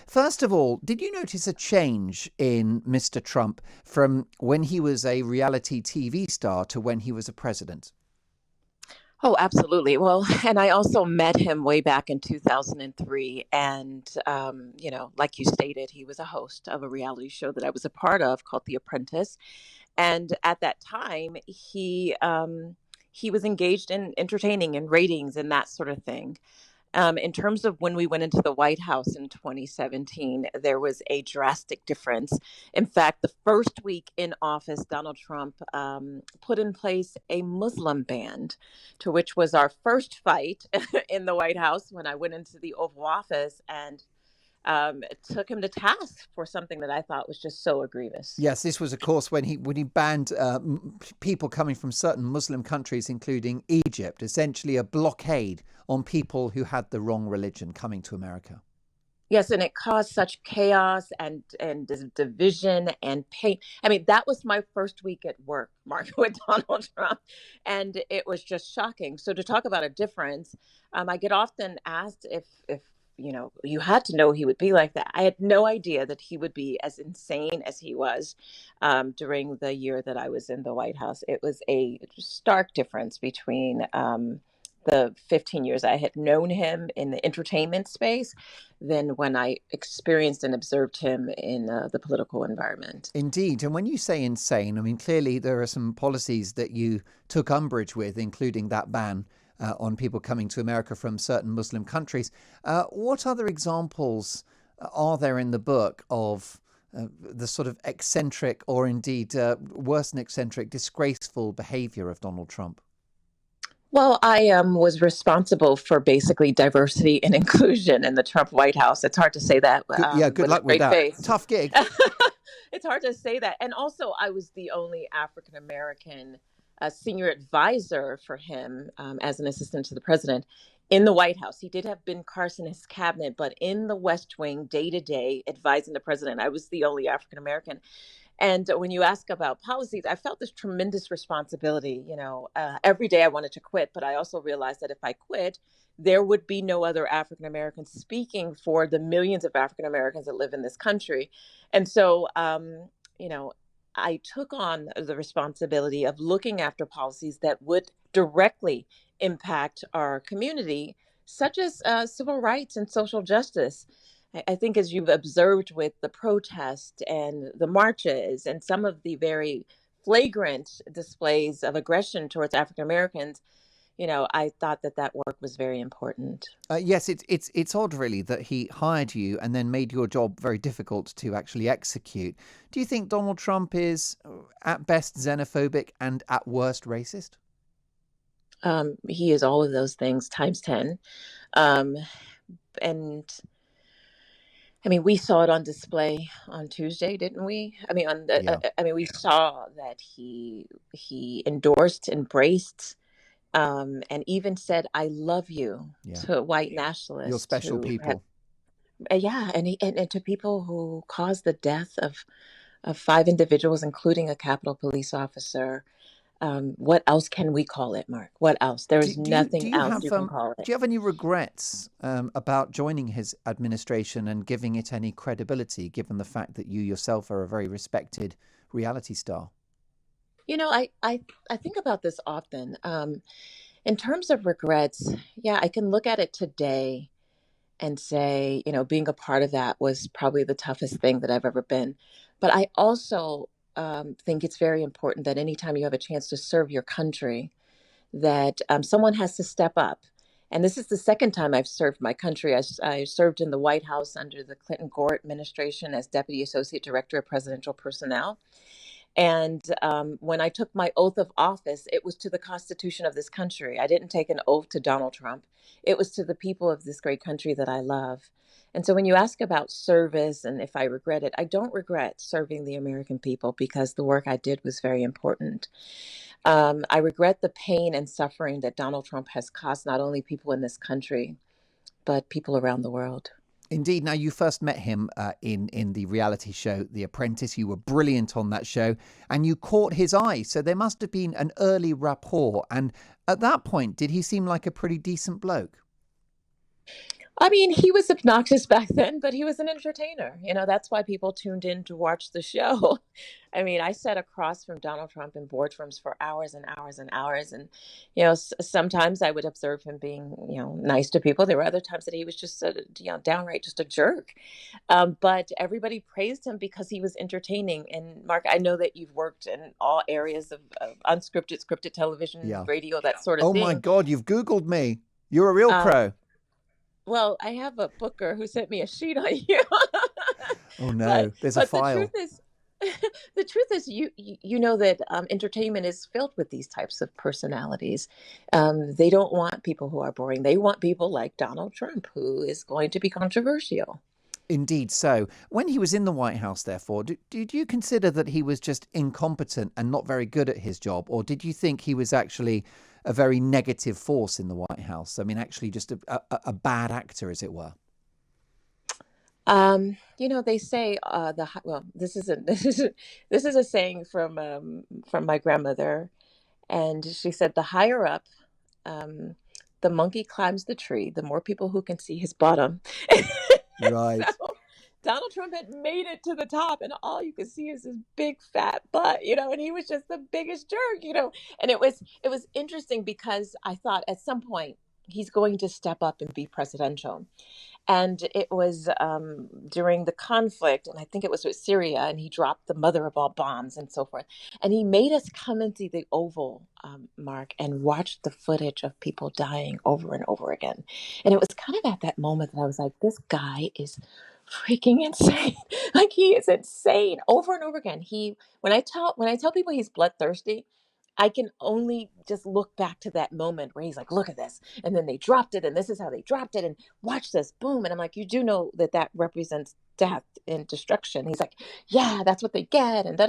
First of all, did you notice a change in Mr. Trump from when he was a reality TV star to when he was a president? Oh, absolutely. Well, and I also met him way back in 2003. And, like you stated, he was a host of a reality show that I was a part of called The Apprentice. And at that time, he was engaged in entertaining and ratings and that sort of thing. In terms of when we went into the White House in 2017, there was a drastic difference. In fact, the first week in office, Donald Trump put in place a Muslim ban, to which was our first fight in the White House when I went into the Oval Office and took him to task for something that I thought was just so egregious. Yes, this was, of course, when he banned people coming from certain Muslim countries, including Egypt, essentially a blockade on people who had the wrong religion coming to America. Yes, and it caused such chaos and division and pain. I mean, that was my first week at work, Mark, with Donald Trump, and it was just shocking. So to talk about a difference, I get often asked if you had to know he would be like that. I had no idea that he would be as insane as he was during the year that I was in the White House. It was a stark difference between the 15 years I had known him in the entertainment space than when I experienced and observed him in the political environment. Indeed. And when you say insane, I mean, clearly there are some policies that you took umbrage with, including that ban on people coming to America from certain Muslim countries. What other examples are there in the book of the sort of eccentric or indeed worse than eccentric, disgraceful behavior of Donald Trump? Well, I was responsible for basically diversity and inclusion in the Trump White House. It's hard to say that Good with a luck with straight that. face. Tough gig. It's hard to say that. And also, I was the only African American senior advisor for him as an assistant to the president in the White House. He did have Ben Carson in his cabinet, but in the West Wing, day to day, advising the president, I was the only African American. And when you ask about policies, I felt this tremendous responsibility. Every day I wanted to quit, but I also realized that if I quit, there would be no other African Americans speaking for the millions of African Americans that live in this country. And so, I took on the responsibility of looking after policies that would directly impact our community, such as civil rights and social justice. I think as you've observed with the protest and the marches and some of the very flagrant displays of aggression towards African Americans, I thought that work was very important. Yes, it's odd, really, that he hired you and then made your job very difficult to actually execute. Do you think Donald Trump is at best xenophobic and at worst racist? He is all of those things times 10. Um, and I mean, we saw it on display on Tuesday, didn't we? I mean, Yeah, we saw that he endorsed, embraced, and even said "I love you" yeah. to white You're nationalists special who had, people. yeah, and to people who caused the death of five individuals, including a Capitol police officer. What else can we call it, Mark? What else? There Do, is do you do nothing you else have you can call it. do you have any regrets about joining his administration and giving it any credibility, given the fact that you yourself are a very respected reality star? I think about this often. In terms of regrets, yeah, I can look at it today and say, being a part of that was probably the toughest thing that I've ever been. But I also think it's very important that anytime you have a chance to serve your country, that someone has to step up. And this is the second time I've served my country. I served in the White House under the Clinton Gore administration as Deputy Associate Director of Presidential Personnel. And when I took my oath of office, it was to the Constitution of this country. I didn't take an oath to Donald Trump. It was to the people of this great country that I love. And so when you ask about service and if I regret it, I don't regret serving the American people because the work I did was very important. I regret the pain and suffering that Donald Trump has caused not only people in this country, but people around the world. Indeed. Now, you first met him in the reality show, The Apprentice. You were brilliant on that show and you caught his eye. So there must have been an early rapport. And at that point, did he seem like a pretty decent bloke? I mean, he was obnoxious back then, but he was an entertainer. That's why people tuned in to watch the show. I mean, I sat across from Donald Trump in boardrooms for hours and hours and hours. And, sometimes I would observe him being, nice to people. There were other times that he was just, downright just a jerk. But everybody praised him because he was entertaining. And Mark, I know that you've worked in all areas of unscripted, scripted television, Yeah. radio, that sort of Oh thing. my God, you've Googled me. You're a real pro. Well, I have a booker who sent me a sheet on you. Oh no, there's a file. The truth is, you know that entertainment is filled with these types of personalities. They don't want people who are boring. They want people like Donald Trump, who is going to be controversial. Indeed so. When he was in the White House, therefore, did you consider that he was just incompetent and not very good at his job? Or did you think he was actually a very negative force in the White House? I mean, actually just a bad actor, as it were. They say this is a saying from my grandmother, and she said, the higher up the monkey climbs the tree, the more people who can see his bottom. Right. So Donald Trump had made it to the top, and all you could see is his big fat butt, and he was just the biggest jerk, And it was interesting because I thought at some point he's going to step up and be presidential. And it was during the conflict, and I think it was with Syria, and he dropped the mother of all bombs and so forth. And he made us come into the Oval, Mark, and watch the footage of people dying over and over again. And it was kind of at that moment that I was like, this guy is freaking insane. Like, he is insane over and over again. When I tell people he's bloodthirsty, I can only just look back to that moment where he's like, look at this. And then they dropped it, and this is how they dropped it. And watch this, boom. And I'm like, you do know that represents death and destruction. He's like, yeah, that's what they get. And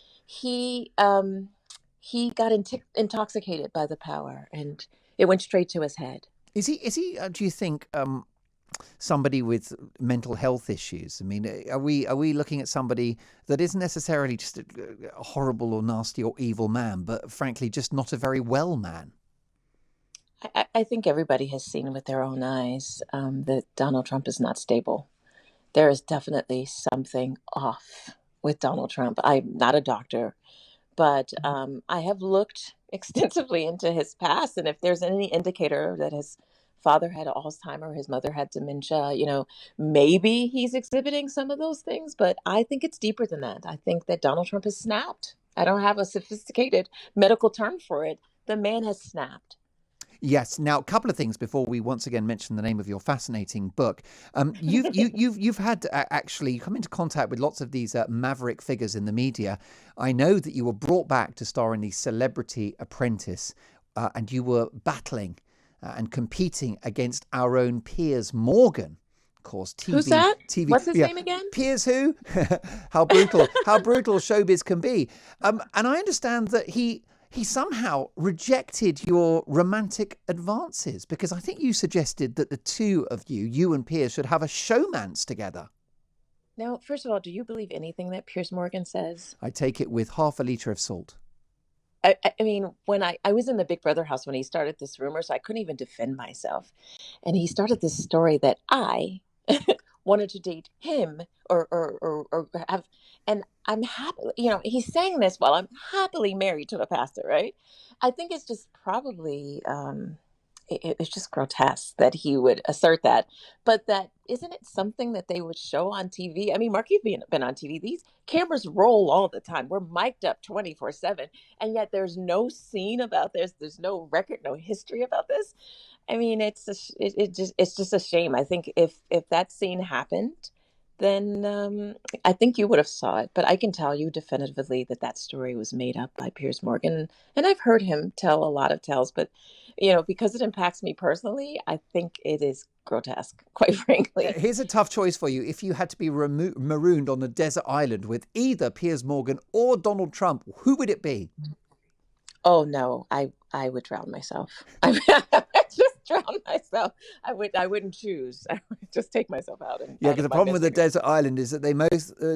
he got intoxicated by the power, and it went straight to his head. Is he, do you think, somebody with mental health issues? I mean, are we looking at somebody that isn't necessarily just a horrible or nasty or evil man, but frankly just not a very well man? I think everybody has seen with their own eyes that Donald Trump is not stable. There is definitely something off with Donald Trump. I'm not a doctor, but I have looked extensively into his past, and if there's any indicator that his father had Alzheimer's, his mother had dementia, maybe he's exhibiting some of those things, but I think it's deeper than that. I think that Donald Trump has snapped. I don't have a sophisticated medical term for it. The man has snapped. Yes. Now, a couple of things before we once again mention the name of your fascinating book. You've had actually come into contact with lots of these maverick figures in the media. I know that you were brought back to star in the Celebrity Apprentice, and you were battling and competing against our own Piers Morgan. Of course, TV. Who's that? TV. What's his name again? Piers who? How brutal showbiz can be. And I understand that he somehow rejected your romantic advances, because I think you suggested that the two of you and Piers, should have a showmance together. Now, first of all, do you believe anything that Piers Morgan says? I take it with half a litre of salt. I mean, when I was in the Big Brother house when he started this rumor, so I couldn't even defend myself. And he started this story that I wanted to date him or have, and I'm happy, he's saying this while I'm happily married to a pastor, right? I think it's just probably, it's just grotesque that he would assert that. But that, isn't it something that they would show on TV? I mean, Mark, you've been on TV. These cameras roll all the time. We're mic'd up 24/7. And yet there's no scene about this. There's no record, no history about this. I mean, it's just a shame. I think if that scene happened, then I think you would have saw it. But I can tell you definitively that story was made up by Piers Morgan. And I've heard him tell a lot of tales, but because it impacts me personally, I think it is grotesque, quite frankly. Here's a tough choice for you. If you had to be marooned on a desert island with either Piers Morgan or Donald Trump, who would it be? Oh, no, I would drown myself. I mean, just drown myself. I wouldn't choose. I would just take myself Yeah, out because of the my problem with the misery. desert island is that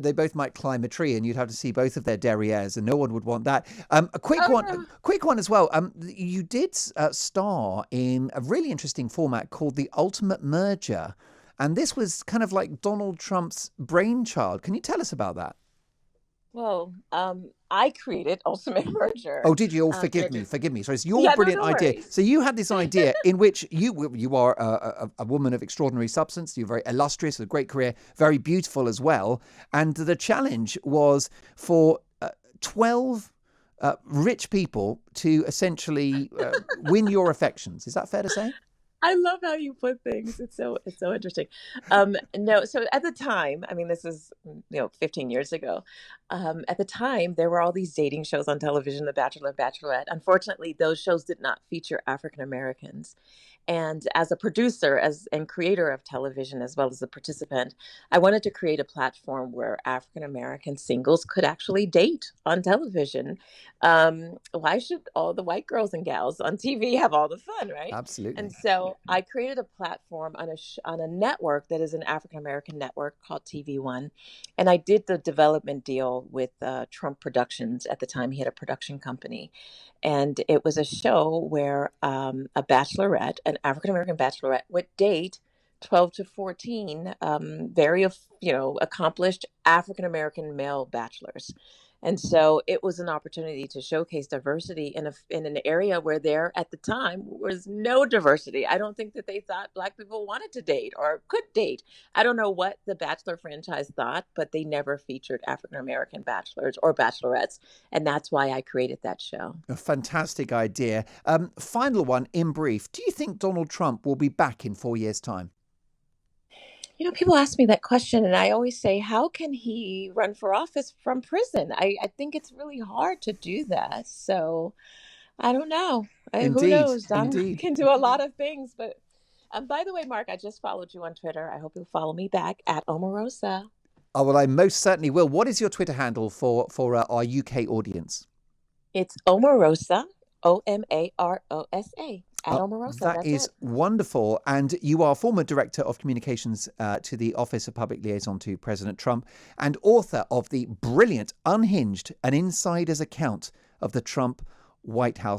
they both might climb a tree, and you'd have to see both of their derrieres, and no one would want that. Oh no. A quick one as well. You did star in a really interesting format called the Ultimate Merger, and this was kind of like Donald Trump's brainchild. Can you tell us about that? Well, I created Ultimate Oh, Merger. did you? Oh, And forgive it me, just, forgive me. So it's your yeah, no, brilliant no idea. worries. So you had this idea in which you are a woman of extraordinary substance. You're very illustrious, a great career, very beautiful as well. And the challenge was for 12 rich people to essentially win your affections. Is that fair to say? I love how you put things. It's so interesting. No, so at the time, I mean, this is 15 years ago. At the time, there were all these dating shows on television, The Bachelor, Bachelorette. Unfortunately, those shows did not feature African Americans. And as a producer, as and creator of television, as well as a participant, I wanted to create a platform where African American singles could actually date on television. Why should all the white girls and gals on TV have all the fun, right? And Absolutely. so I created a platform on a network that is an African American network called TV One, and I did the development deal with Trump Productions at the time. He had a production company, and it was a show where a bachelorette, an African American bachelorette, would date 12 to 14 very accomplished African American male bachelors. And so it was an opportunity to showcase diversity in an area where there at the time was no diversity. I don't think that they thought Black people wanted to date or could date. I don't know what the Bachelor franchise thought, but they never featured African American bachelors or bachelorettes. And that's why I created that show. A fantastic idea. Final one in brief. Do you think Donald Trump will be back in 4 years' time? People ask me that question, and I always say, how can he run for office from prison? I think it's really hard to do that. So I don't know. Who Indeed, knows? Donald indeed. can do a lot of things. But by the way, Mark, I just followed you on Twitter. I hope you'll follow me back at Omarosa. Oh, well, I most certainly will. What is your Twitter handle for our UK audience? It's Omarosa, Omarosa, at Omarosa. That That's is it. wonderful. And you are former Director of Communications to the Office of Public Liaison to President Trump and author of the brilliant Unhinged, an insider's account of the Trump White House.